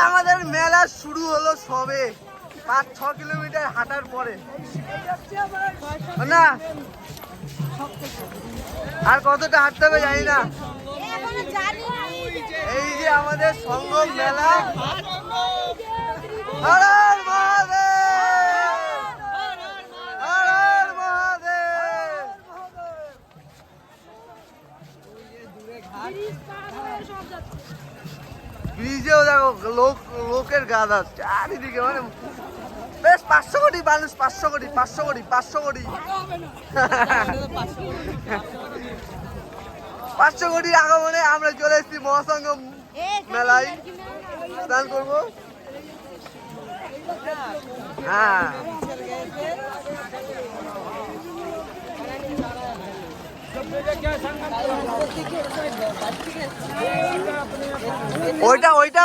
আমাদের মেলা শুরু হলো সবে 5-6 কিলোমিটার হাঁটার পরে না, আর কতটা হাঁটতে হবে জানি না। এই যে আমাদের সঙ্গম মেলা। হর হর মহাদেব, হর হর মহাদেব। ব্রিজেও দেখো লোকের গাদা চারিদিকে, মানে বেশ 500 কোটি মানুষ, 500 কোটি 500 কোটি 500 কোটি 500 কোটির আগমনে আমরা চলে এসেছি মহাসঙ্গম মেলায় স্নান করবো। হ্যাঁ, ওইটা